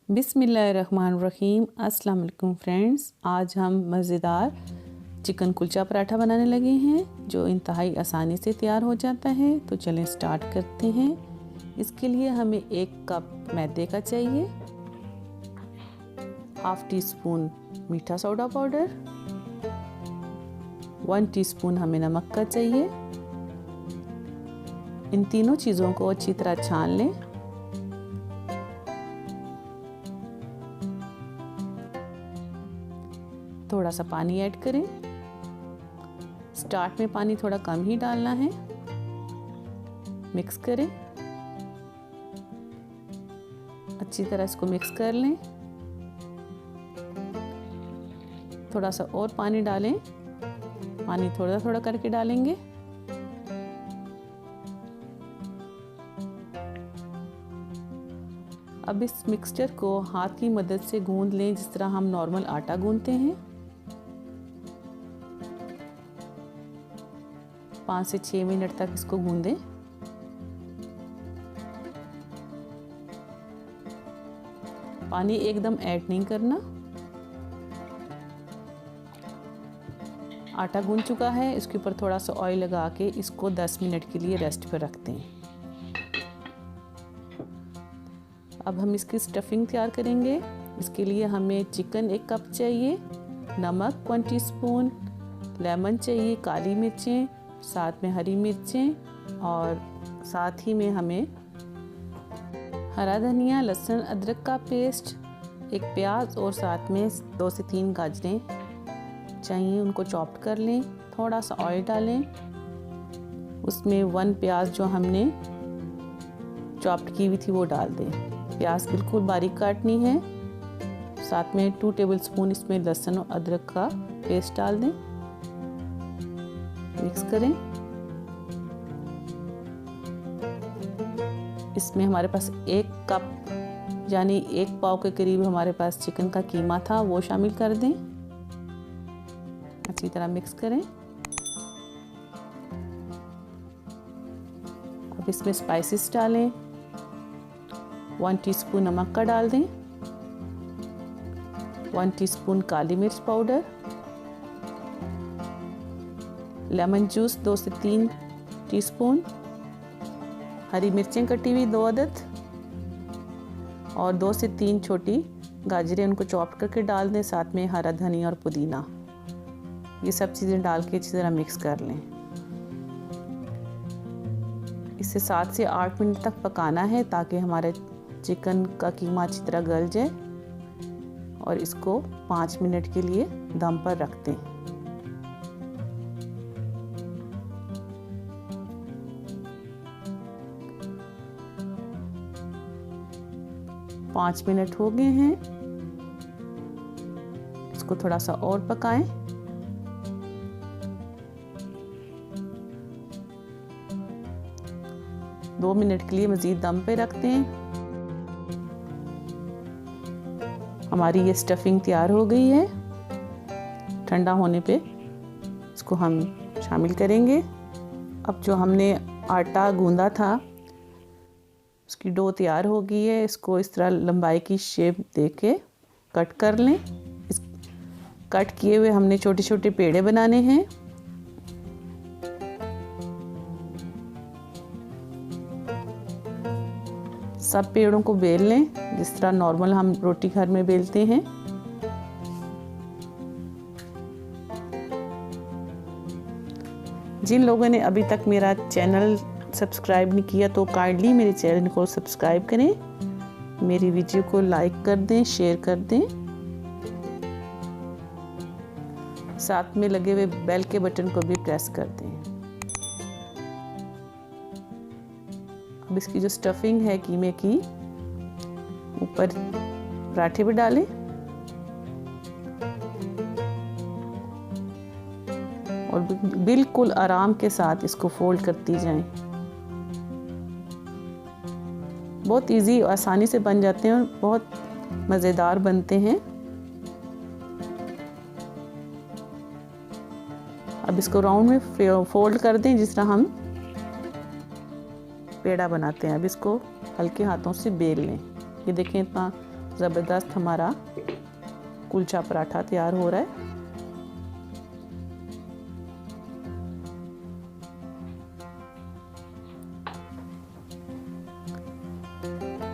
बिस्मिल्लाहिर्रहमानिर्रहीम। अस्सलाम वालेकुम फ्रेंड्स, आज हम मज़ेदार चिकन कुलचा पराठा बनाने लगे हैं जो इंतहाई आसानी से तैयार हो जाता है। तो चलें स्टार्ट करते हैं। इसके लिए हमें 1 कप मैदे का चाहिए, हाफ़ टी स्पून मीठा सोडा पाउडर, 1 टीस्पून हमें नमक का चाहिए। इन तीनों चीज़ों को अच्छी तरह छान लें। थोड़ा सा पानी ऐड करें। स्टार्ट में पानी थोड़ा कम ही डालना है। मिक्स करें, अच्छी तरह इसको मिक्स कर लें। थोड़ा सा और पानी डालें, पानी थोड़ा थोड़ा करके डालेंगे। अब इस मिक्सचर को हाथ की मदद से गूंद लें जिस तरह हम नॉर्मल आटा गूंदते हैं। 5 से 6 मिनट तक इसको गूंदें। पानी एकदम ऐड नहीं करना। आटा गूंद चुका है, इसके ऊपर थोड़ा सा ऑयल लगा के इसको 10 मिनट के लिए रेस्ट पर रखते हैं। अब हम इसकी स्टफिंग तैयार करेंगे। इसके लिए हमें चिकन 1 कप चाहिए, नमक 1 टीस्पून, लेमन चाहिए, काली मिर्चें, साथ में हरी मिर्चें और साथ ही में हमें हरा धनिया, लहसुन अदरक का पेस्ट, 1 प्याज और साथ में 2 से 3 गाजरें चाहिए, उनको चॉप कर लें। थोड़ा सा ऑयल डालें, उसमें 1 प्याज जो हमने चॉप की हुई थी वो डाल दें। प्याज बिल्कुल बारीक काटनी है। साथ में 2 टेबलस्पून इसमें लहसुन और अदरक का पेस्ट डाल दें। मिक्स करें। इसमें हमारे पास 1 कप यानी 1 पाव के करीब हमारे पास चिकन का कीमा था, वो शामिल कर दें। अच्छी तरह मिक्स करें। अब इसमें स्पाइसेस डालें। 1 टीस्पून नमक का डाल दें, 1 टीस्पून काली मिर्च पाउडर, लेमन जूस 2 से 3 टीस्पून, हरी मिर्चें कटी हुई 2 अदद और 2 से 3 छोटी गाजरें, उनको चॉप करके डाल दें। साथ में हरा धनिया और पुदीना, ये सब चीज़ें डाल के अच्छी तरह मिक्स कर लें। इसे 7 से 8 मिनट तक पकाना है ताकि हमारे चिकन का कीमा अच्छी तरह गल जाए और इसको 5 मिनट के लिए दम पर रखते हैं। 5 मिनट हो गए हैं, इसको थोड़ा सा और पकाएं। दो मिनट के लिए मज़ीद दम पे रखते हैं। हमारी ये स्टफिंग तैयार हो गई है। ठंडा होने पे इसको हम शामिल करेंगे। अब जो हमने आटा गूंदा था उसकी डो तैयार हो गई है। इसको इस तरह लंबाई की शेप देके कट कर लें। इस कट किए हुए हमने छोटे छोटे पेड़े बनाने हैं। सब पेड़ों को बेल लें जिस तरह नॉर्मल हम रोटी घर में बेलते हैं। जिन लोगों ने अभी तक मेरा चैनल सब्सक्राइब नहीं किया तो काइंडली मेरे चैनल को सब्सक्राइब करें, मेरी वीडियो को लाइक कर दें, शेयर कर दें, साथ में लगे हुए बेल के बटन को भी प्रेस कर दें। अब इसकी जो स्टफिंग है कीमे की ऊपर पराठे पे डालें और बिल्कुल आराम के साथ इसको फोल्ड करती जाएं। बहुत इजी और आसानी से बन जाते हैं और बहुत मज़ेदार बनते हैं। अब इसको राउंड में फोल्ड कर दें जिस तरह हम पेड़ा बनाते हैं। अब इसको हल्के हाथों से बेल लें। ये देखें इतना ज़बरदस्त हमारा कुलचा पराठा तैयार हो रहा है।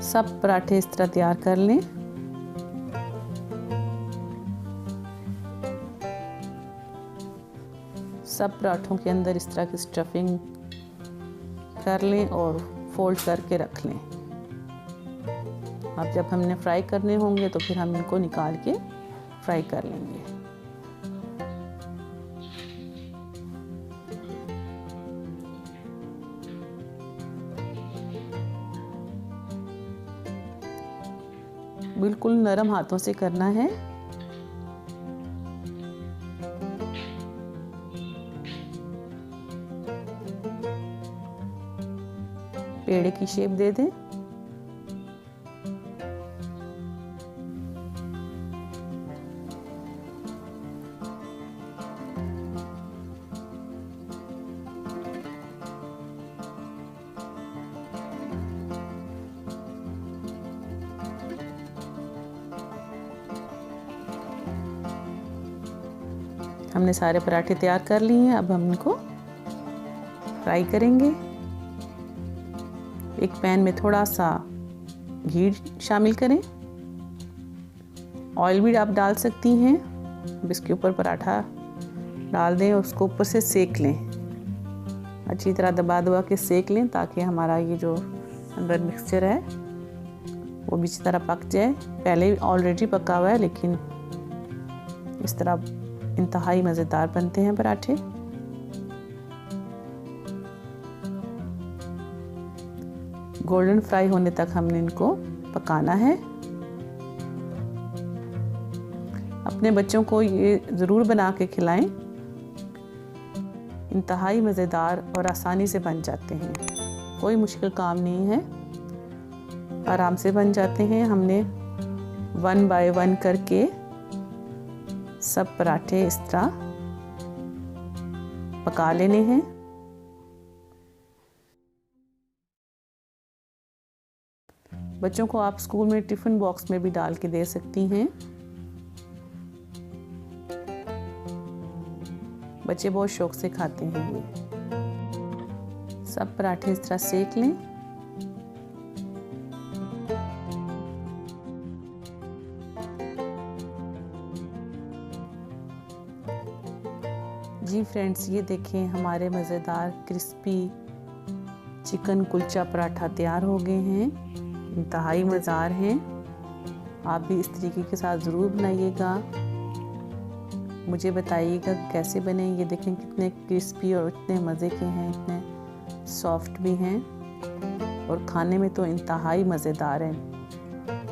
सब पराठे इस तरह तैयार कर लें। सब पराठों के अंदर इस तरह की स्टफिंग कर लें और फोल्ड करके रख लें। अब जब हमने फ्राई करने होंगे तो फिर हम इनको निकाल के फ्राई कर लेंगे। बिल्कुल नरम हाथों से करना है। पेड़े की शेप दे दें। हमने सारे पराठे तैयार कर लिए हैं। अब हम इनको फ्राई करेंगे। एक पैन में थोड़ा सा घी शामिल करें। ऑयल भी आप डाल सकती हैं। अब इसके ऊपर पराठा डाल दें और उसको ऊपर से सेक लें। अच्छी तरह दबा के सेक लें ताकि हमारा ये जो अंदर मिक्सचर है वो भी अच्छी तरह पक जाए। पहले ऑलरेडी पका हुआ है, लेकिन इस तरह इंतहाई मज़ेदार बनते हैं पराठे। गोल्डन फ्राई होने तक हमने इनको पकाना है। अपने बच्चों को ये ज़रूर बना के खिलाएं। इंतहाई मज़ेदार और आसानी से बन जाते हैं। कोई मुश्किल काम नहीं है, आराम से बन जाते हैं। हमने 1 बाय 1 करके सब पराठे इस तरह पका लेने हैं। बच्चों को आप स्कूल में टिफ़िन बॉक्स में भी डाल के दे सकती हैं। बच्चे बहुत शौक से खाते हैं ये। सब पराठे इस तरह सेक लें। जी फ्रेंड्स, ये देखें हमारे मज़ेदार क्रिस्पी चिकन कुलचा पराठा तैयार हो गए हैं। इंतहाई मज़ेदार हैं। आप भी इस तरीके के साथ ज़रूर बनाइएगा। मुझे बताइएगा कैसे बने। ये देखें कितने क्रिस्पी और इतने मज़े के हैं, इतने सॉफ्ट भी हैं और खाने में तो इंतहाई मज़ेदार हैं।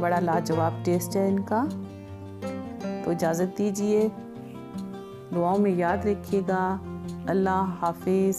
बड़ा लाजवाब टेस्ट है इनका। तो इजाज़त दीजिए, दुआओं में याद रखिएगा। अल्लाह हाफिज़।